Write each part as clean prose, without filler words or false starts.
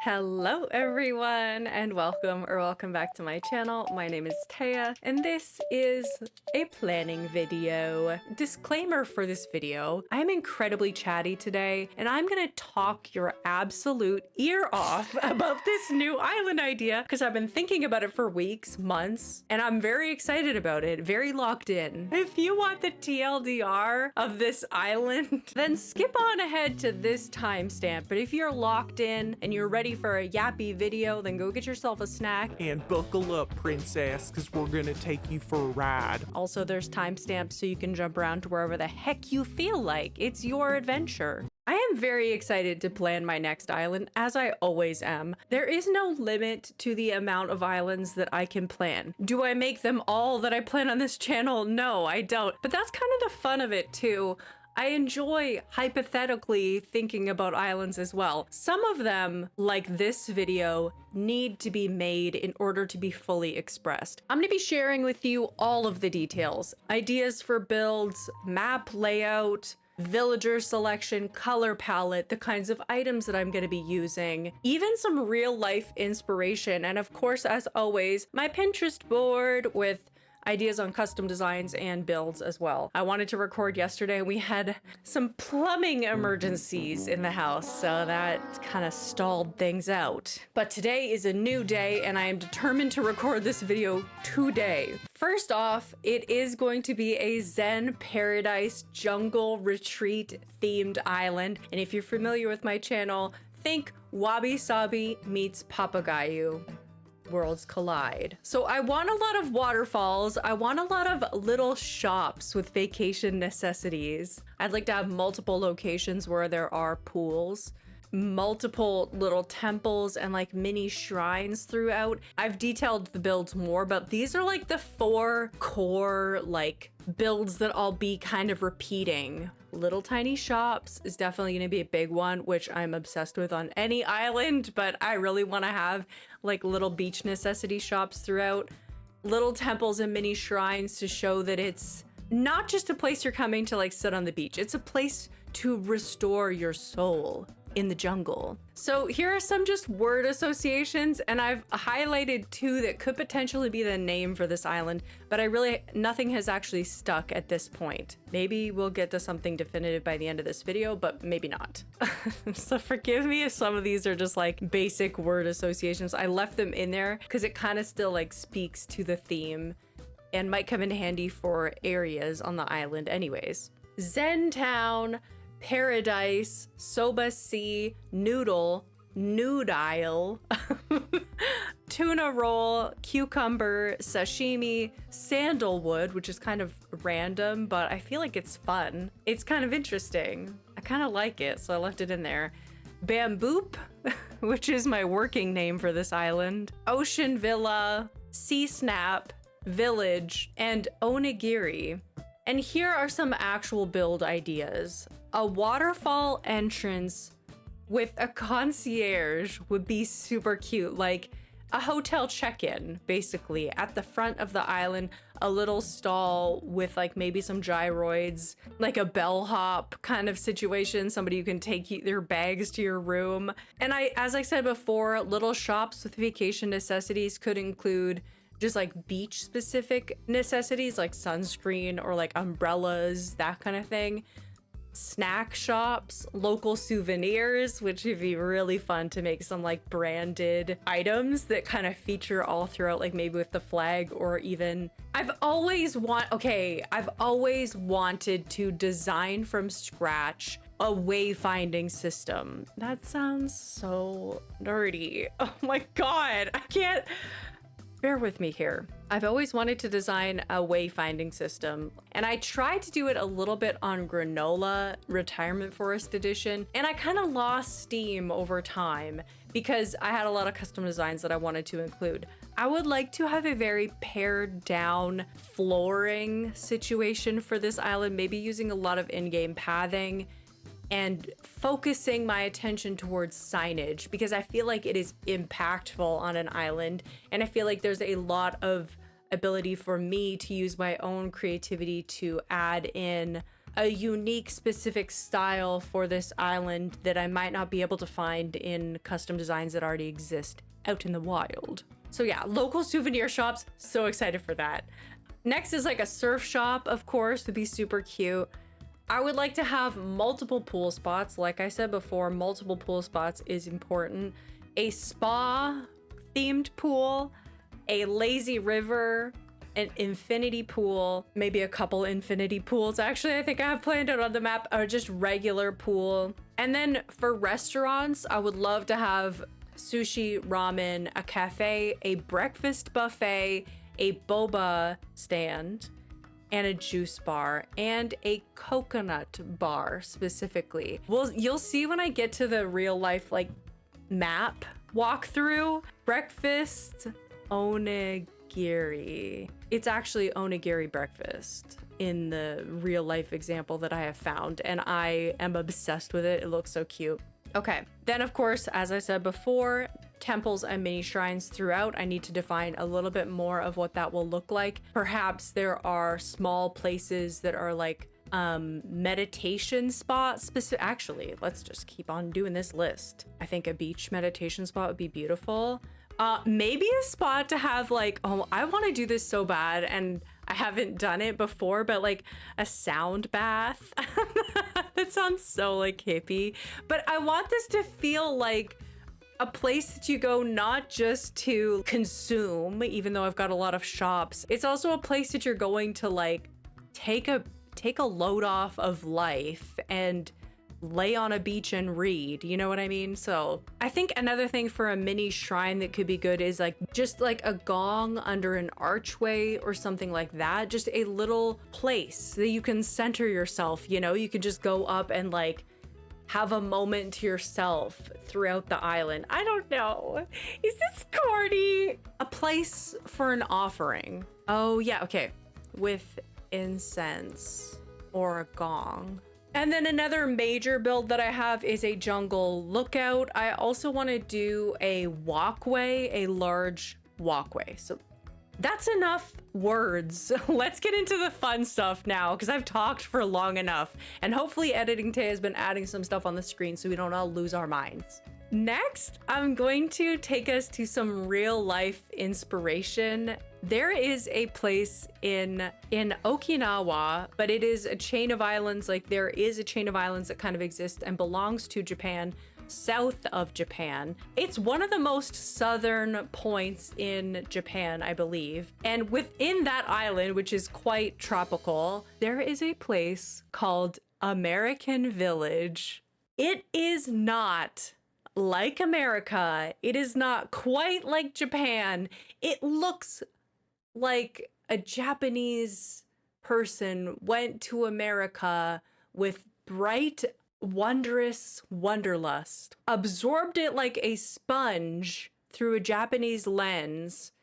Hello everyone and welcome back to my channel. My name is Taya and this is a planning video. Disclaimer for this video, I'm incredibly chatty today and I'm gonna talk your absolute ear off about this new island idea because I've been thinking about it for weeks, months, and I'm very excited about it, very locked in. If you want the TLDR of this island, then skip on ahead to this timestamp, but if you're locked in and you're ready for a yappy video, then go get yourself a snack. And buckle up, princess, because we're gonna take you for a ride. Also, there's timestamps so you can jump around to wherever the heck you feel like. It's your adventure. I am very excited to plan my next island, as I always am. There is no limit to the amount of islands that I can plan. Do I make them all that I plan on this channel? No, I don't. But that's kind of the fun of it too. I enjoy hypothetically thinking about islands as well. Some of them, like this video, need to be made in order to be fully expressed. I'm going to be sharing with you all of the details, ideas for builds, map layout, villager selection, color palette, the kinds of items that I'm going to be using, even some real life inspiration, and of course, as always, my Pinterest board with ideas on custom designs and builds as well. I wanted to record yesterday and we had some plumbing emergencies in the house, so that kind of stalled things out. But today is a new day and I am determined to record this video today. First off, it is going to be a Zen Paradise Jungle Retreat themed island. And if you're familiar with my channel, think Wabi Sabi meets Papagayo. Worlds collide. So I want a lot of waterfalls. I want a lot of little shops with vacation necessities. I'd like to have multiple locations where there are pools, multiple little temples and like mini shrines throughout. I've detailed the builds more, but these are like the 4 core like builds that I'll be kind of repeating. Little tiny shops is definitely going to be a big one, which I'm obsessed with on any island, but I really want to have like little beach necessity shops throughout. Little temples and mini shrines to show that it's not just a place you're coming to like sit on the beach. It's a place to restore your soul in the jungle. So here are some just word associations, and I've highlighted 2 that could potentially be the name for this island, but nothing has actually stuck at this point. Maybe we'll get to something definitive by the end of this video, but maybe not. So forgive me if some of these are just like basic word associations. I left them in there because it kind of still like speaks to the theme and might come in handy for areas on the island anyways. Zen Town, Paradise, Soba Sea, Noodle, Noodile, Tuna Roll, Cucumber, Sashimi, Sandalwood, which is kind of random, but I feel like it's fun. It's kind of interesting. I kind of like it, so I left it in there. Bamboop, which is my working name for this island. Ocean Villa, Sea Snap, Village, and Onigiri. And here are some actual build ideas. A waterfall entrance with a concierge would be super cute, like a hotel check-in, basically, at the front of the island, a little stall with like maybe some gyroids, like a bellhop kind of situation, somebody who can take their bags to your room. And as I said before, little shops with vacation necessities could include just like beach specific necessities like sunscreen or like umbrellas, that kind of thing. Snack shops, local souvenirs, which would be really fun to make some like branded items that kind of feature all throughout, like maybe with the flag, or even I've always wanted to design from scratch a wayfinding system. That sounds so nerdy. Oh my god, I can't. Bear with me here. I've always wanted to design a wayfinding system, and I tried to do it a little bit on Granola Retirement Forest Edition, and I kind of lost steam over time because I had a lot of custom designs that I wanted to include. I would like to have a very pared down flooring situation for this island, maybe using a lot of in-game pathing and focusing my attention towards signage because I feel like it is impactful on an island, and I feel like there's a lot of ability for me to use my own creativity to add in a unique specific style for this island that I might not be able to find in custom designs that already exist out in the wild. So yeah, local souvenir shops, so excited for that. Next is like a surf shop, of course, would be super cute. I would like to have multiple pool spots. Like I said before, multiple pool spots is important. A spa themed pool, a lazy river, an infinity pool, maybe a couple infinity pools. Actually, I think I have planned out on the map, or just regular pool. And then for restaurants, I would love to have sushi, ramen, a cafe, a breakfast buffet, a boba stand, and a juice bar, and a coconut bar specifically. Well, you'll see when I get to the real life like map walkthrough. Breakfast onigiri. It's actually onigiri breakfast in the real life example that I have found, and I am obsessed with it. It looks so cute. Okay, then of course, as I said before, temples and mini shrines throughout. I need to define a little bit more of what that will look like. Perhaps there are small places that are like meditation spots. Actually, let's just keep on doing this list. I think a beach meditation spot would be beautiful. Maybe a spot to have like, oh, I want to do this so bad, and I haven't done it before, but like a sound bath. That sounds so like hippie, but I want this to feel like a place that you go not just to consume, even though I've got a lot of shops. It's also a place that you're going to like take a load off of life and lay on a beach and read, you know what I mean? So I think another thing for a mini shrine that could be good is like just like a gong under an archway or something like that. Just a little place that you can center yourself, you know? You could just go up and like have a moment to yourself throughout the island. I don't know. Is this corny? A place for an offering. Oh yeah, okay. With incense or a gong. And then another major build that I have is a jungle lookout. I also want to do a walkway, a large walkway. So that's enough words. Let's get into the fun stuff now, because I've talked for long enough. And hopefully Editing Tay has been adding some stuff on the screen so we don't all lose our minds. Next, I'm going to take us to some real life inspiration. There is a place in Okinawa, but it is a chain of islands. Like there is a chain of islands that kind of exists and belongs to Japan, south of Japan. It's one of the most southern points in Japan, I believe. And within that island, which is quite tropical, there is a place called American Village. It is not like America. It is not quite like Japan. It looks like a Japanese person went to America with bright, wondrous wanderlust, absorbed it like a sponge through a Japanese lens,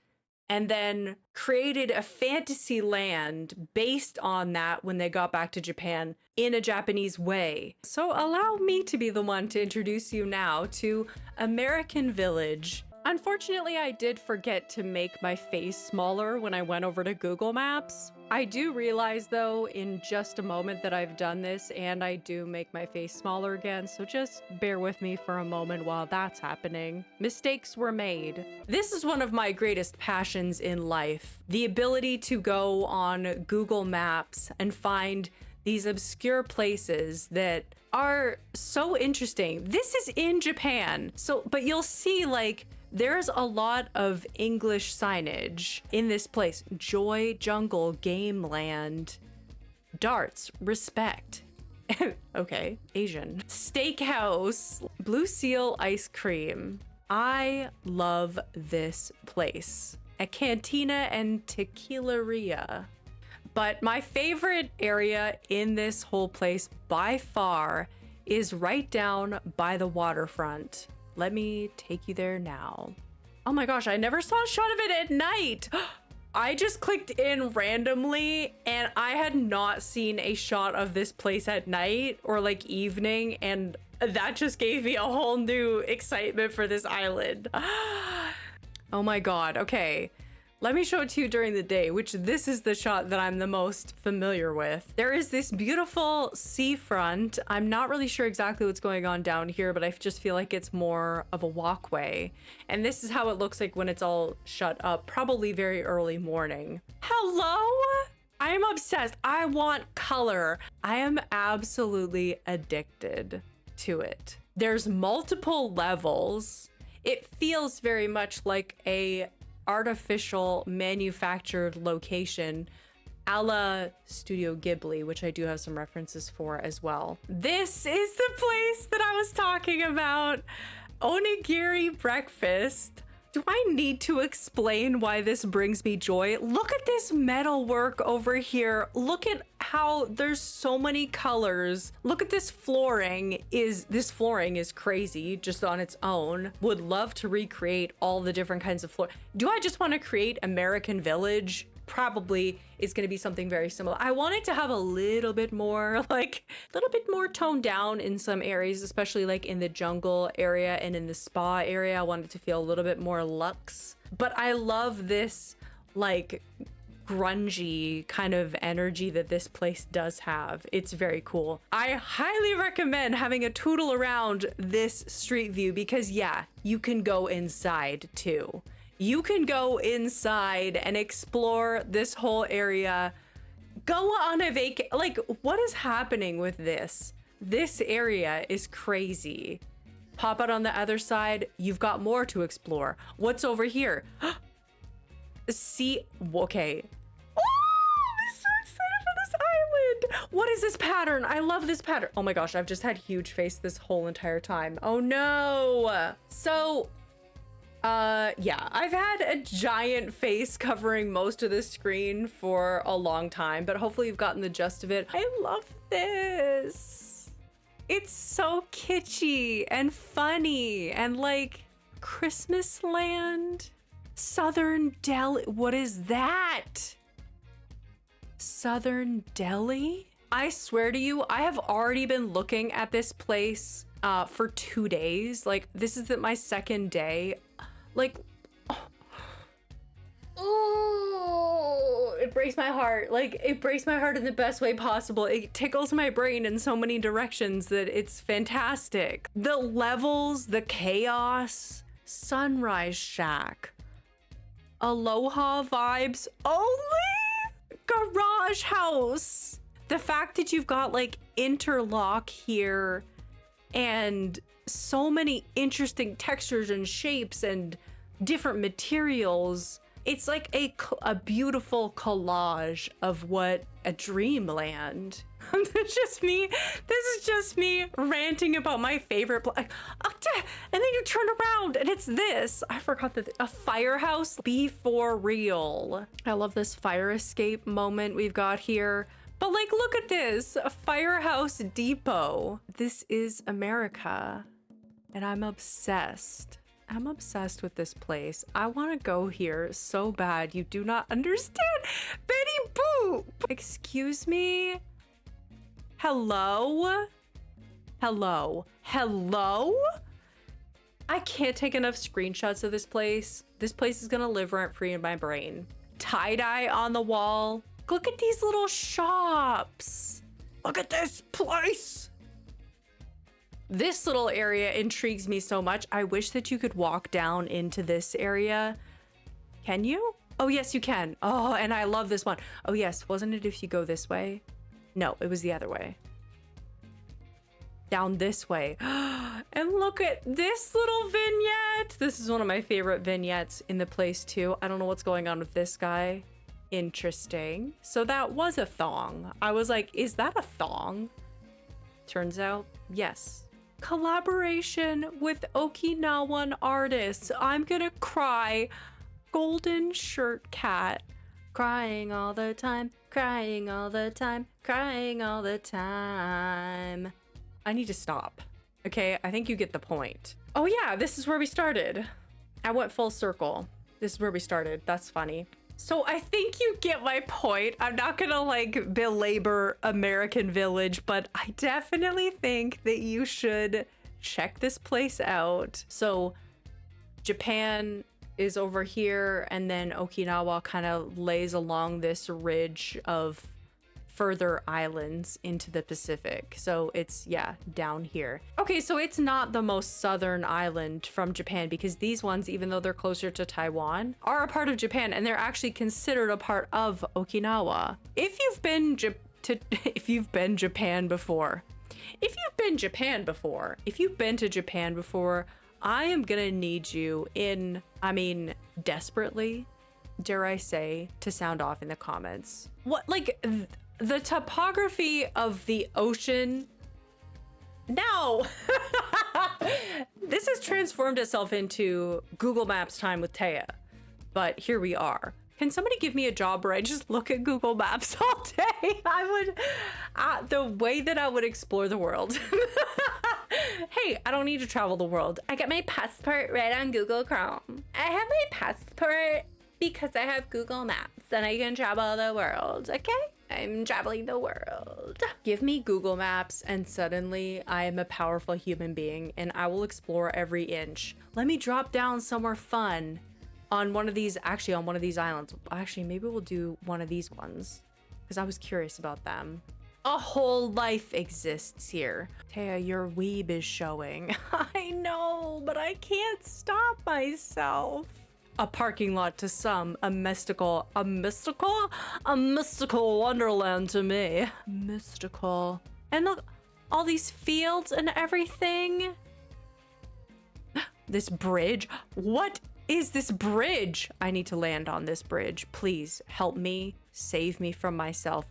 and then created a fantasy land based on that when they got back to Japan in a Japanese way. So allow me to be the one to introduce you now to American Village. Unfortunately, I did forget to make my face smaller when I went over to Google Maps. I do realize though in just a moment that I've done this and I do make my face smaller again, so just bear with me for a moment while that's happening. Mistakes were made. This is one of my greatest passions in life. The ability to go on Google Maps and find these obscure places that are so interesting. This is in Japan, but you'll see like there's a lot of English signage in this place. Joy Jungle Game Land. Darts. Respect. Okay, Asian. Steakhouse. Blue Seal Ice Cream. I love this place. A cantina and tequileria. But my favorite area in this whole place by far is right down by the waterfront. Let me take you there now. Oh my gosh, I never saw a shot of it at night. I just clicked in randomly and I had not seen a shot of this place at night or like evening, and that just gave me a whole new excitement for this island. Oh my god, okay. Let me show it to you during the day, which this is the shot that I'm the most familiar with. There is this beautiful seafront. I'm not really sure exactly what's going on down here, but I just feel like it's more of a walkway. And this is how it looks like when it's all shut up, probably very early morning. Hello? I am obsessed. I want color. I am absolutely addicted to it. There's multiple levels. It feels very much like a artificial manufactured location a la Studio Ghibli, which I do have some references for as well. This is the place that I was talking about. Onigiri breakfast. Do I need to explain why this brings me joy? Look at this metalwork over here. Look at how there's so many colors. Look at this flooring. This flooring is crazy just on its own. Would love to recreate all the different kinds of floor. Do I just want to create American Village? Probably is going to be something very similar. I want it to have a little bit more toned down in some areas, especially like in the jungle area and in the spa area. I want it to feel a little bit more luxe, but I love this like grungy kind of energy that this place does have. It's very cool. I highly recommend having a tootle around this street view because yeah, you can go inside too. You can go inside and explore this whole area. Go on a vacation. Like, what is happening with this? This area is crazy. Pop out on the other side. You've got more to explore. What's over here? See, okay. Oh, I'm so excited for this island. What is this pattern? I love this pattern. Oh my gosh, I've just had huge face this whole entire time. Oh no. So, yeah, I've had a giant face covering most of the screen for a long time, but hopefully you've gotten the gist of it. I love this. It's so kitschy and funny and like Christmas land. Southern Delhi. What is that? Southern Delhi? I swear to you, I have already been looking at this place for 2 days. Like, this is my second day. Like, oh, it breaks my heart. Like, it breaks my heart in the best way possible. It tickles my brain in so many directions that it's fantastic. The levels, the chaos, Sunrise Shack, Aloha vibes only, garage house. The fact that you've got like interlock here and so many interesting textures and shapes and different materials. It's like a beautiful collage of what a dreamland. This is just me ranting about my favorite and then you turn around and it's this. I forgot that a firehouse. Be for real. I love this fire escape moment we've got here. But like, look at this, a firehouse depot. This is America. And I'm obsessed. I'm obsessed with this place. I want to go here so bad. You do not understand. Betty Boop. Excuse me. Hello? Hello? Hello? I can't take enough screenshots of this place. This place is gonna live rent free in my brain. Tie-dye on the wall. Look at these little shops. Look at this place. This little area intrigues me so much. I wish that you could walk down into this area. Can you? Oh, yes, you can. Oh, and I love this one. Oh, yes. Wasn't it if you go this way? No, it was the other way. Down this way. And look at this little vignette. This is one of my favorite vignettes in the place, too. I don't know what's going on with this guy. Interesting. So that was a thong. I was like, is that a thong? Turns out, yes. Collaboration with Okinawan artists. I'm gonna cry. Golden shirt cat. Crying all the time, crying all the time, crying all the time. I need to stop. Okay, I think you get the point. Oh yeah, this is where we started. I went full circle. This is where we started. That's funny. So I think you get my point. I'm not gonna like belabor American Village, but I definitely think that you should check this place out. So Japan is over here, and then Okinawa kind of lays along this ridge of further islands into the Pacific. So it's, yeah, down here. Okay, so it's not the most southern island from Japan, because these ones, even though they're closer to Taiwan, are a part of Japan, and they're actually considered a part of Okinawa. If you've been Japan before, I am gonna need you desperately, dare I say, to sound off in the comments. What, like, the topography of the ocean? No! This has transformed itself into Google Maps time with Taya, but here we are. Can somebody give me a job where I just look at Google Maps all day? The way that I would explore the world. Hey, I don't need to travel the world. I got my passport right on Google Chrome. I have my passport because I have Google Maps and I can travel the world, okay? I'm traveling the world. Give me Google Maps and suddenly I am a powerful human being and I will explore every inch. Let me drop down somewhere fun on one of these islands. Actually, maybe we'll do one of these ones because I was curious about them. A whole life exists here. Taya, your weeb is showing. I know, but I can't stop myself. A parking lot to some, a mystical wonderland to me. Mystical. And look, all these fields and everything. This bridge. What is this bridge? I need to land on this bridge. Please help me. Save me from myself.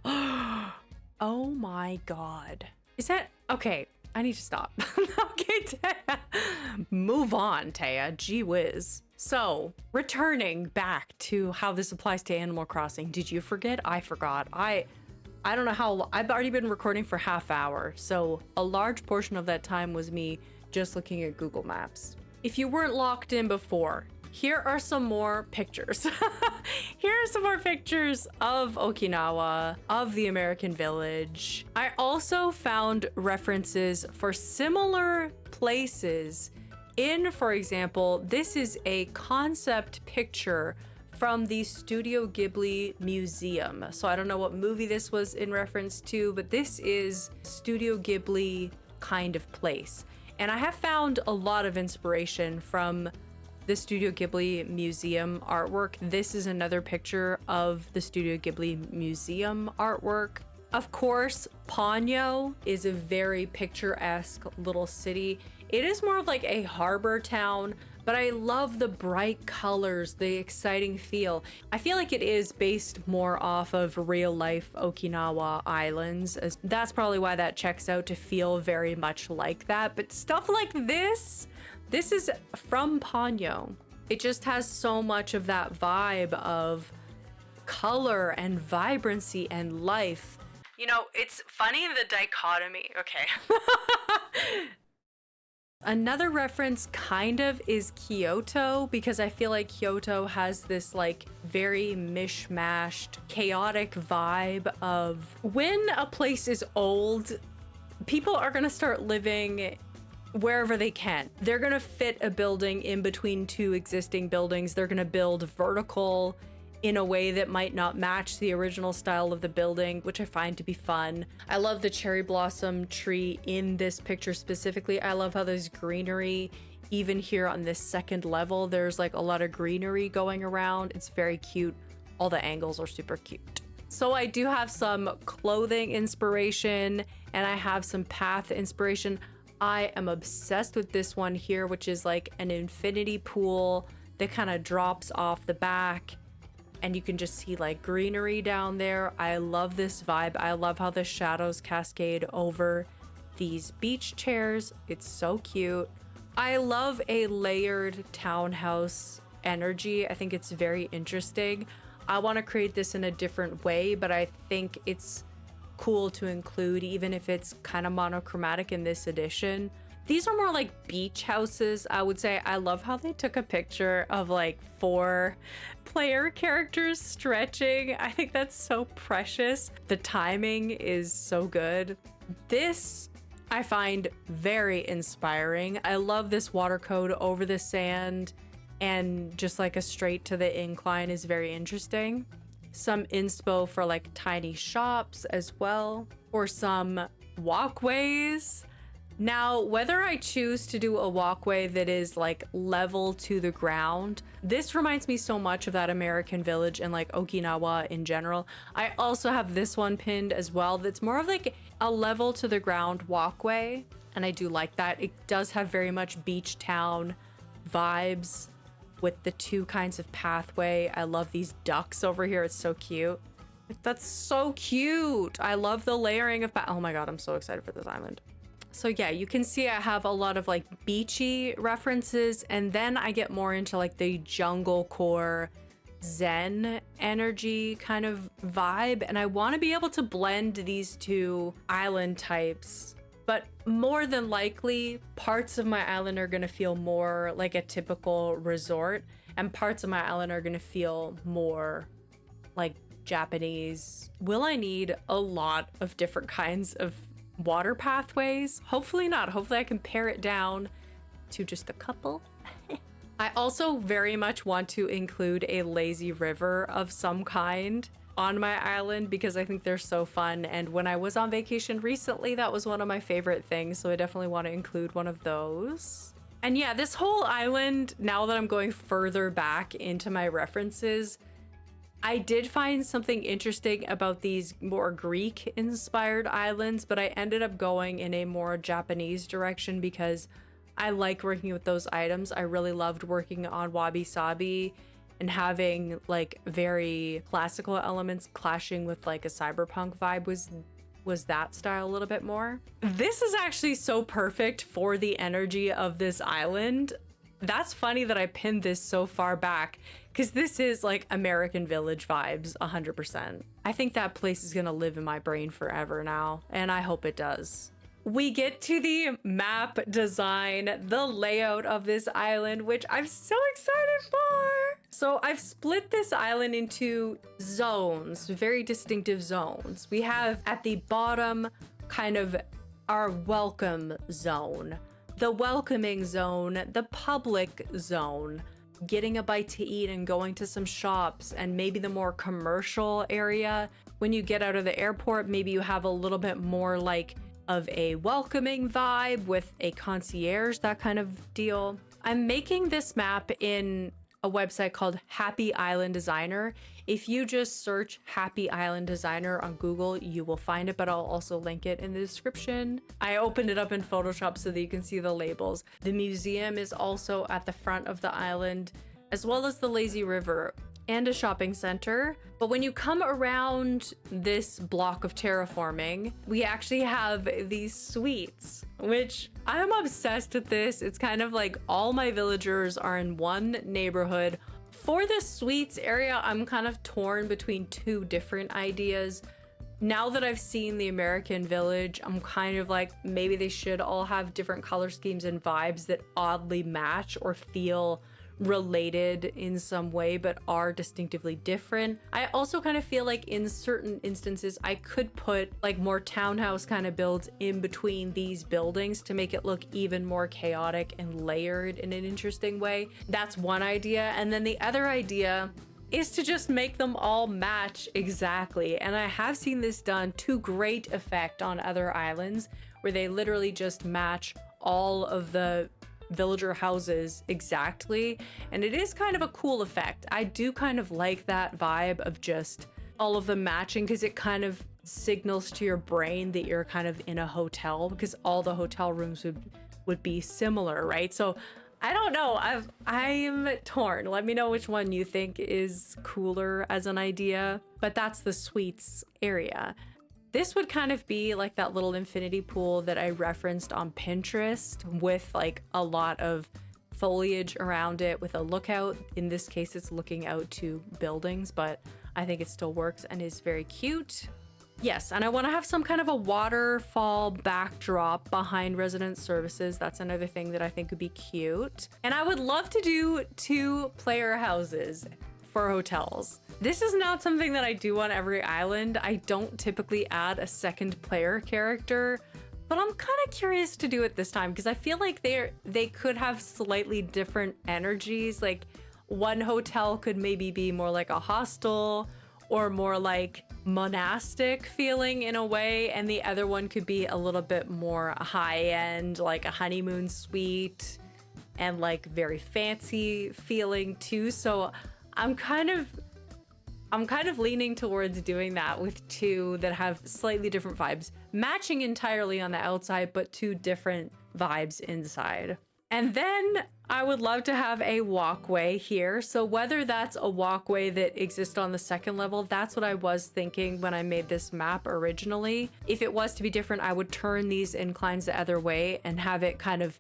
Oh my God. Is that okay? I need to stop. Okay, Taya. Move on, Taya. Gee whiz. So, returning back to how this applies to Animal Crossing. Did you forget? I forgot. I don't know how. I've already been recording for half hour, so a large portion of that time was me just looking at Google Maps. If you weren't locked in before, here are some more pictures. Here are some more pictures of Okinawa, of the American Village. I also found references for similar places in, for example, this is a concept picture from the Studio Ghibli Museum. So I don't know what movie this was in reference to, but this is Studio Ghibli kind of place. And I have found a lot of inspiration from the Studio Ghibli Museum artwork. This is another picture of the Studio Ghibli Museum artwork. Of course, Ponyo is a very picturesque little city. It is more of like a harbor town, but I love the bright colors, the exciting feel. I feel like it is based more off of real life Okinawa islands. That's probably why that checks out to feel very much like that. But stuff like this is from Ponyo. It just has so much of that vibe of color and vibrancy and life. You know, it's funny, the dichotomy. Okay. Another reference kind of is Kyoto, because I feel like Kyoto has this like very mishmashed, chaotic vibe of when a place is old, people are gonna start living wherever they can. They're gonna fit a building in between two existing buildings. They're gonna build vertical in a way that might not match the original style of the building, which I find to be fun. I love the cherry blossom tree in this picture specifically. I love how there's greenery. Even here on this second level, there's like a lot of greenery going around. It's very cute. All the angles are super cute. So I do have some clothing inspiration and I have some path inspiration. I am obsessed with this one here, which is like an infinity pool that kind of drops off the back. And you can just see like greenery down there. I love this vibe. I love how the shadows cascade over these beach chairs. It's so cute. I love a layered townhouse energy. I think it's very interesting. I want to create this in a different way, but I think it's cool to include, even if it's kind of monochromatic in this edition. These are more like beach houses, I would say. I love how they took a picture of like 4 player characters stretching. I think that's so precious. The timing is so good. This I find very inspiring. I love this water code over the sand. and just like a straight to the incline is very interesting. Some inspo for like tiny shops as well, or some walkways. Now, whether I choose to do a walkway that is like level to the ground, this reminds me so much of that American village and like Okinawa in general. I also have this one pinned as well that's more of like a level to the ground walkway, and I do like that. It does have very much beach town vibes with the two kinds of pathway. I love these ducks over here. It's so cute. Like, that's so cute. I love the layering of oh my god, I'm so excited for this island. So yeah, you can see I have a lot of like beachy references, and then I get more into like the jungle core Zen energy kind of vibe, and I want to be able to blend these two island types. But more than likely, parts of my island are going to feel more like a typical resort, and parts of my island are going to feel more like Japanese. Will I need a lot of different kinds of water pathways? Hopefully not. Hopefully I can pare it down to just a couple. I also very much want to include a lazy river of some kind on my island because I think they're so fun, and when I was on vacation recently, that was one of my favorite things, so I definitely want to include one of those. And yeah, this whole island, now that I'm going further back into my references, I did find something interesting about these more Greek inspired islands, but I ended up going in a more Japanese direction because I like working with those items. I really loved working on Wabi Sabi and having like very classical elements clashing with like a cyberpunk vibe was that style a little bit more. This is actually so perfect for the energy of this island. That's funny that I pinned this so far back because this is like American Village vibes 100%. I think that place is gonna live in my brain forever now, and I hope it does. We get to the map design, the layout of this island, which I'm so excited for. So I've split this island into zones, very distinctive zones. We have at the bottom kind of our welcome zone, the welcoming zone, the public zone, getting a bite to eat and going to some shops, and maybe the more commercial area. When you get out of the airport, maybe you have a little bit more like of a welcoming vibe with a concierge, that kind of deal. I'm making this map in a website called Happy Island Designer. If you just search Happy Island Designer on Google, you will find it, but I'll also link it in the description. I opened it up in Photoshop so that you can see the labels. The museum is also at the front of the island, as well as the lazy river and a shopping center. But when you come around this block of terraforming, we actually have these suites, which I'm obsessed with this. It's kind of like all my villagers are in one neighborhood. For the suites area, I'm kind of torn between two different ideas. Now that I've seen the American Village, I'm kind of like, maybe they should all have different color schemes and vibes that oddly match or feel related in some way but are distinctively different. I also kind of feel like in certain instances I could put like more townhouse kind of builds in between these buildings to make it look even more chaotic and layered in an interesting way. That's one idea. And then the other idea is to just make them all match exactly. And I have seen this done to great effect on other islands where they literally just match all of the villager houses exactly, and it is kind of a cool effect. I do kind of like that vibe of just all of them matching because it kind of signals to your brain that you're kind of in a hotel because all the hotel rooms would be similar, right? So I don't know, I'm torn. Let me know which one you think is cooler as an idea, but that's the suites area. This would kind of be like that little infinity pool that I referenced on Pinterest with like a lot of foliage around it with a lookout. In this case, it's looking out to buildings, but I think it still works and is very cute. Yes, and I want to have some kind of a waterfall backdrop behind resident services. That's another thing that I think would be cute. And I would love to do 2-player houses for hotels. This is not something that I do on every island. I don't typically add a second player character but I'm kind of curious to do it this time because I feel like they could have slightly different energies. Like one hotel could maybe be more like a hostel or more like monastic feeling in a way, and the other one could be a little bit more high end, like a honeymoon suite and like very fancy feeling too. So I'm kind of leaning towards doing that with two that have slightly different vibes, matching entirely on the outside, but two different vibes inside. And then I would love to have a walkway here. So whether that's a walkway that exists on the second level, that's what I was thinking when I made this map originally. If it was to be different, I would turn these inclines the other way and have it kind of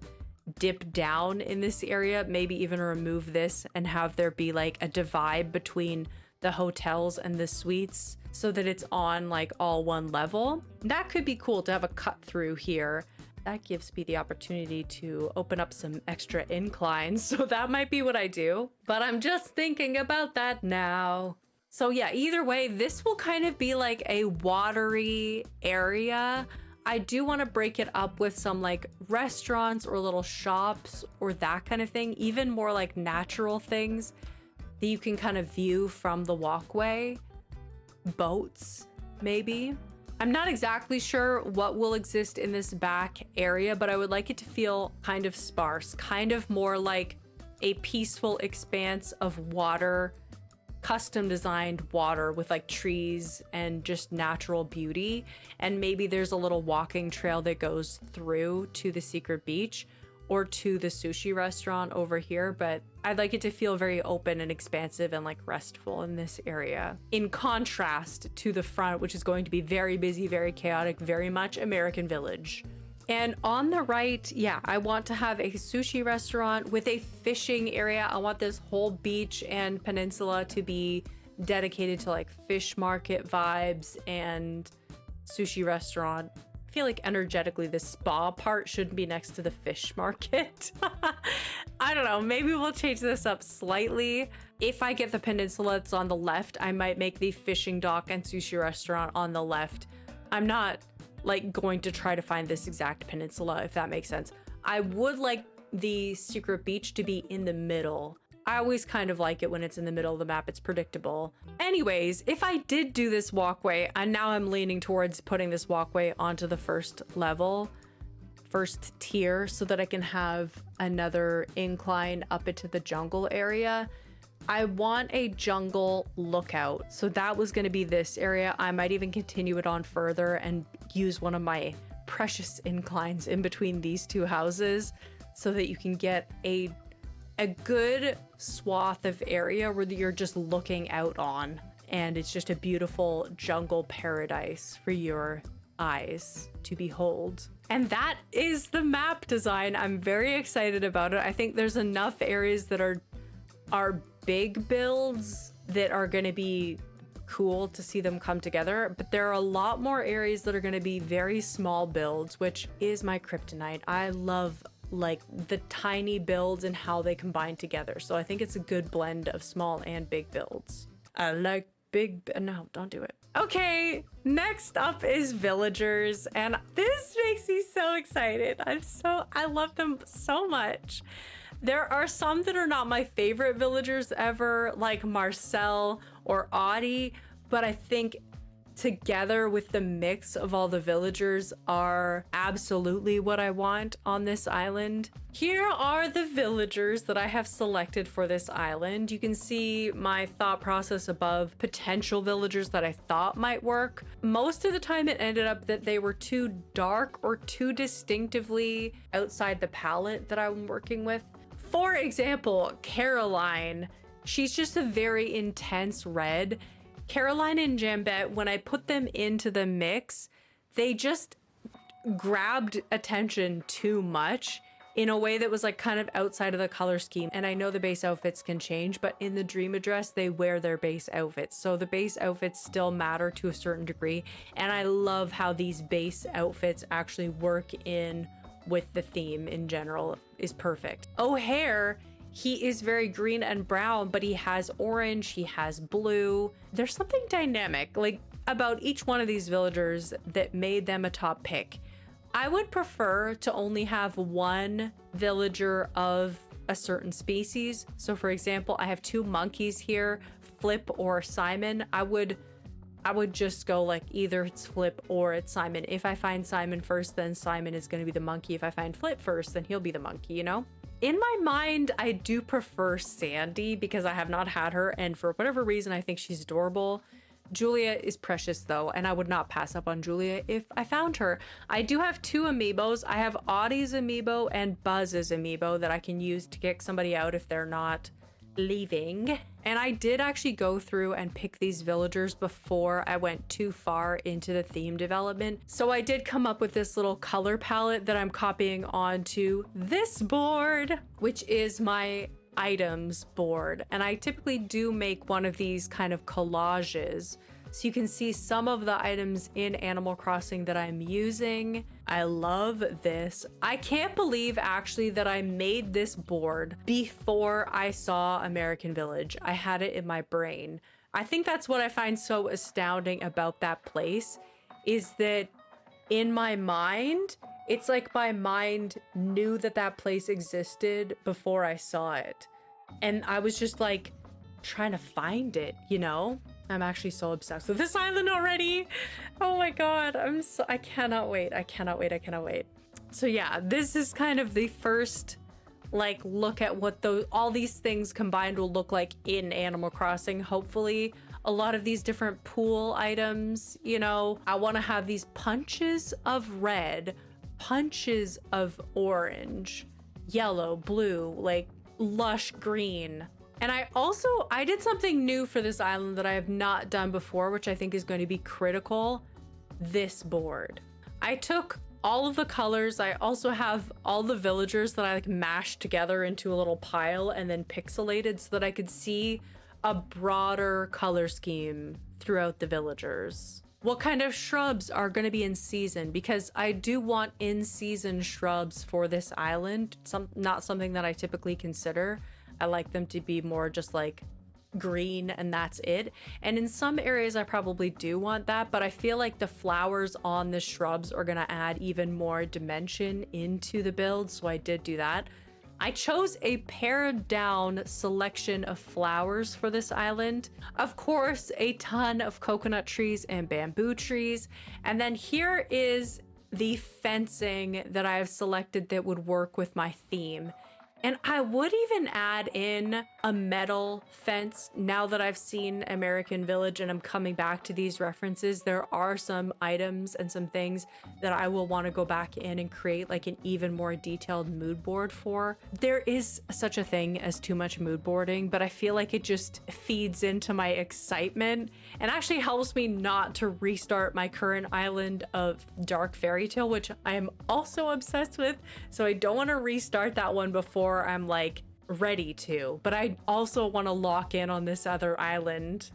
dip down in this area, maybe even remove this and have there be like a divide between the hotels and the suites so that it's on like all one level. That could be cool to have a cut through here. That gives me the opportunity to open up some extra inclines, so that might be what I do, but I'm just thinking about that now. So yeah, either way, this will kind of be like a watery area. I do want to break it up with some like restaurants or little shops or that kind of thing, even more like natural things that you can kind of view from the walkway. Boats, maybe. I'm not exactly sure what will exist in this back area, but I would like it to feel kind of sparse, kind of more like a peaceful expanse of water, custom designed water with like trees and just natural beauty. And maybe there's a little walking trail that goes through to the secret beach or to the sushi restaurant over here, but I'd like it to feel very open and expansive and like restful in this area. In contrast to the front, which is going to be very busy, very chaotic, very much American Village. And on the right, yeah, I want to have a sushi restaurant with a fishing area. I want this whole beach and peninsula to be dedicated to like fish market vibes and sushi restaurant. I feel like energetically the spa part shouldn't be next to the fish market. I don't know, maybe we'll change this up slightly. If I get the peninsula that's on the left, I might make the fishing dock and sushi restaurant on the left. I'm not like going to try to find this exact peninsula, if that makes sense. I would like the secret beach to be in the middle. I always kind of like it when it's in the middle of the map. It's predictable. Anyways, if I did do this walkway, and now I'm leaning towards putting this walkway onto the first level, first tier, so that I can have another incline up into the jungle area. I want a jungle lookout. So that was going to be this area. I might even continue it on further and use one of my precious inclines in between these two houses so that you can get a good swath of area where you're just looking out on, and it's just a beautiful jungle paradise for your eyes to behold. And that is the map design. I'm very excited about it. I think there's enough areas that are big builds that are going to be cool to see them come together, but there are a lot more areas that are going to be very small builds, which is my kryptonite. I love like the tiny builds and how they combine together. So I think it's a good blend of small and big builds. I like no, don't do it. Okay, next up is villagers, and this makes me so excited. I love them so much. There are some that are not my favorite villagers ever, like Marcel or Audie, but I think together with the mix of all the villagers are absolutely what I want on this island. Here are the villagers that I have selected for this island. You can see my thought process above potential villagers that I thought might work. Most of the time it ended up that they were too dark or too distinctively outside the palette that I'm working with. For example, Caroline, she's just a very intense red. Caroline and Jambette, when I put them into the mix, they just grabbed attention too much in a way that was like kind of outside of the color scheme. And I know the base outfits can change, but in the dream address, they wear their base outfits. So the base outfits still matter to a certain degree. And I love how these base outfits actually work in with the theme in general is perfect. O'Hare, he is very green and brown, but he has orange, he has blue. There's something dynamic like about each one of these villagers that made them a top pick. I would prefer to only have one villager of a certain species. So for example, I have 2 monkeys here, Flip or Simon. I would just go like either it's Flip or it's Simon. If I find Simon first, then Simon is going to be the monkey. If I find Flip first, then he'll be the monkey, you know? In my mind, I do prefer Sandy because I have not had her, and for whatever reason, I think she's adorable. Julia is precious though, and I would not pass up on Julia if I found her. I do have 2 amiibos. I have Audie's amiibo and Buzz's amiibo that I can use to kick somebody out if they're not leaving. And I did actually go through and pick these villagers before I went too far into the theme development. So I did come up with this little color palette that I'm copying onto this board, which is my items board. And I typically do make one of these kind of collages so you can see some of the items in Animal Crossing that I'm using. I love this. I can't believe actually that I made this board before I saw American Village. I had it in my brain. I think that's what I find so astounding about that place, is that in my mind, it's like my mind knew that that place existed before I saw it. And I was just like trying to find it, you know? I'm actually so obsessed with this island already. Oh my God, I cannot wait. I cannot wait. I cannot wait. So yeah, this is kind of the first like look at what all these things combined will look like in Animal Crossing. Hopefully a lot of these different pool items, you know, I want to have these punches of red, punches of orange, yellow, blue, like lush green. And I did something new for this island that I have not done before, which I think is going to be critical. This board. I took all of the colors. I also have all the villagers that I like mashed together into a little pile and then pixelated so that I could see a broader color scheme throughout the villagers. What kind of shrubs are going to be in season? Because I do want in-season shrubs for this island. Not something that I typically consider. I like them to be more just like green and that's it. And in some areas I probably do want that, but I feel like the flowers on the shrubs are gonna add even more dimension into the build, so I did do that. I chose a pared down selection of flowers for this island. Of course, a ton of coconut trees and bamboo trees. And then here is the fencing that I have selected that would work with my theme. And I would even add in a metal fence now that I've seen American Village and I'm coming back to these references. There are some items and some things that I will want to go back in and create like an even more detailed mood board for. There is such a thing as too much mood boarding, but I feel like it just feeds into my excitement and actually helps me not to restart my current island of Dark Fairy Tale, which I am also obsessed with. So I don't want to restart that one before I'm like ready to, but I also want to lock in on this other island.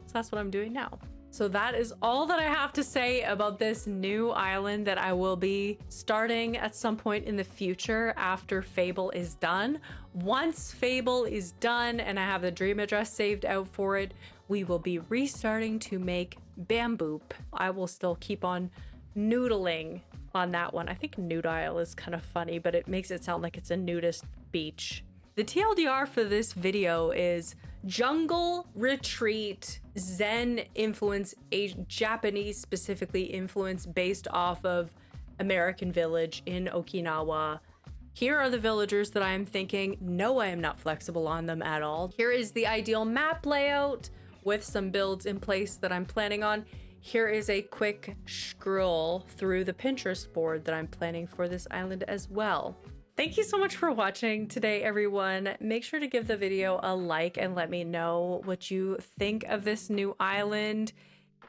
So that's what I'm doing now. So that is all that I have to say about this new island that I will be starting at some point in the future after Fable is done. Once Fable is done and I have the dream address saved out for it, we will be restarting to make Bamboop. I will still keep on noodling on that one. I think Nude Isle is kind of funny, but it makes it sound like it's a nudist beach. The TLDR for this video is Jungle Retreat Zen influence, a Japanese specifically influence based off of American Village in Okinawa. Here are the villagers that I am thinking. No, I am not flexible on them at all. Here is the ideal map layout with some builds in place that I'm planning on. Here is a quick scroll through the Pinterest board that I'm planning for this island as well. Thank you so much for watching today, everyone. Make sure to give the video a like and let me know what you think of this new island.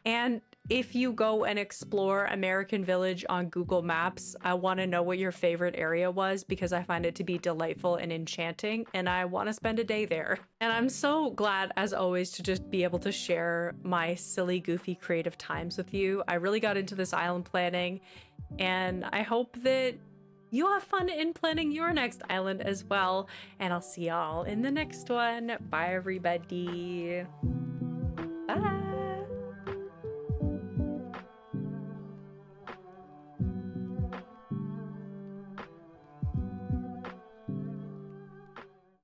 And if you go and explore American Village on Google Maps, I want to know what your favorite area was because I find it to be delightful and enchanting and I want to spend a day there. And I'm so glad, as always, to just be able to share my silly, goofy, creative times with you. I really got into this island planning and I hope that you have fun in planning your next island as well. And I'll see y'all in the next one. Bye, everybody. Bye.